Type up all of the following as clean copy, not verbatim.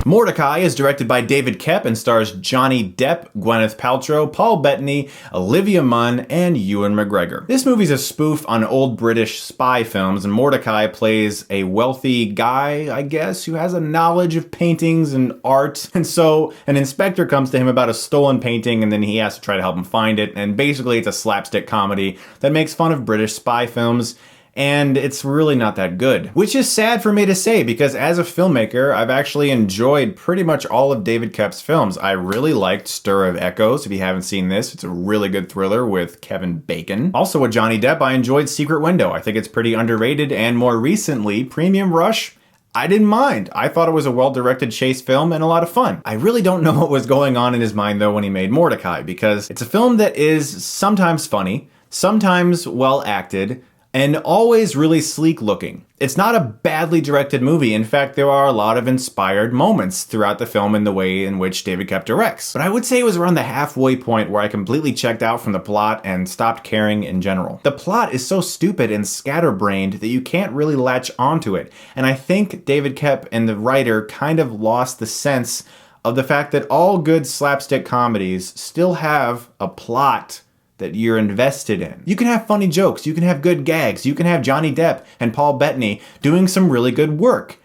Mortdecai is directed by David Koepp and stars Johnny Depp, Gwyneth Paltrow, Paul Bettany, Olivia Munn, and Ewan McGregor. This movie's a spoof on old British spy films, and Mortdecai plays a wealthy guy, I guess, who has a knowledge of paintings and art. And so an inspector comes to him about a stolen painting, and then he has to try to help him find it. And basically it's a slapstick comedy that makes fun of British spy films. And it's really not that good. Which is sad for me to say, because as a filmmaker, I've actually enjoyed pretty much all of David Koepp's films. I really liked Stir of Echoes. If you haven't seen this, it's a really good thriller with Kevin Bacon. Also with Johnny Depp, I enjoyed Secret Window. I think it's pretty underrated. And more recently, Premium Rush, I didn't mind. I thought it was a well-directed chase film and a lot of fun. I really don't know what was going on in his mind though when he made Mortdecai, because it's a film that is sometimes funny, sometimes well acted, and always really sleek looking. It's not a badly directed movie. In fact, there are a lot of inspired moments throughout the film in the way in which David Koepp directs. But I would say it was around the halfway point where I completely checked out from the plot and stopped caring in general. The plot is so stupid and scatterbrained that you can't really latch onto it. And I think David Koepp and the writer kind of lost the sense of the fact that all good slapstick comedies still have a plot that you're invested in. You can have funny jokes, you can have good gags, you can have Johnny Depp and Paul Bettany doing some really good work.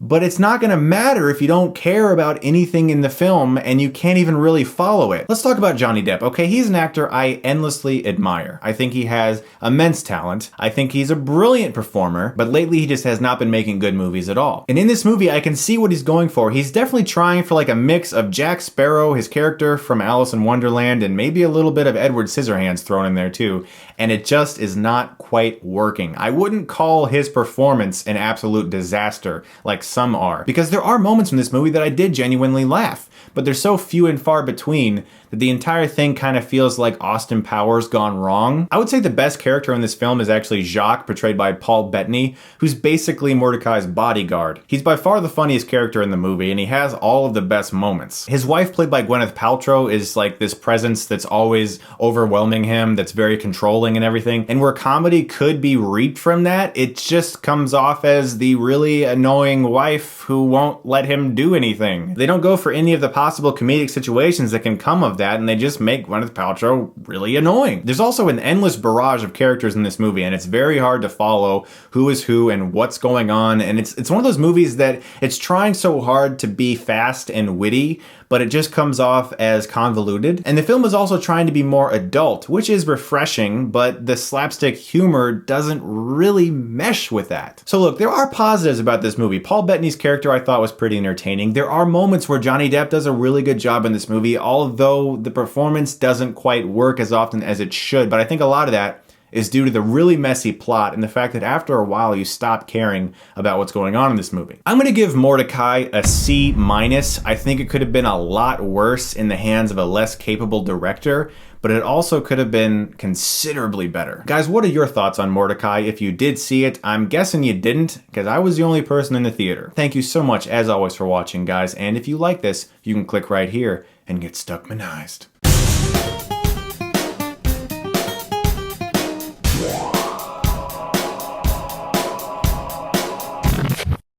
But it's not gonna matter if you don't care about anything in the film and you can't even really follow it. Let's talk about Johnny Depp, okay? He's an actor I endlessly admire. I think he has immense talent. I think he's a brilliant performer, but lately he just has not been making good movies at all. And in this movie, I can see what he's going for. He's definitely trying for like a mix of Jack Sparrow, his character from Alice in Wonderland, and maybe a little bit of Edward Scissorhands thrown in there too. And it just is not quite working. I wouldn't call his performance an absolute disaster like some are, because there are moments in this movie that I did genuinely laugh, but they're so few and far between that the entire thing kind of feels like Austin Powers gone wrong. I would say the best character in this film is actually Jacques, portrayed by Paul Bettany, who's basically Mortdecai's bodyguard. He's by far the funniest character in the movie, and he has all of the best moments. His wife, played by Gwyneth Paltrow, is like this presence that's always overwhelming him, that's very controlling and everything. And where comedy could be reaped from that, it just comes off as the really annoying wife who won't let him do anything. They don't go for any of the possible comedic situations that can come of that, and they just make Gwyneth Paltrow really annoying. There's also an endless barrage of characters in this movie, and it's very hard to follow who is who and what's going on, and it's one of those movies that it's trying so hard to be fast and witty, but it just comes off as convoluted. And the film is also trying to be more adult, which is refreshing, but the slapstick humor doesn't really mesh with that. So look, there are positives about this movie. Paul Bettany's character I thought was pretty entertaining. There are moments where Johnny Depp does a really good job in this movie, although the performance doesn't quite work as often as it should. But I think a lot of that is due to the really messy plot and the fact that after a while you stop caring about what's going on in this movie. I'm gonna give Mortdecai a C-. I think it could have been a lot worse in the hands of a less capable director, but it also could have been considerably better. Guys, what are your thoughts on Mortdecai? If you did see it, I'm guessing you didn't, because I was the only person in the theater. Thank you so much, as always, for watching, guys, and if you like this, you can click right here and get Stuckmanized.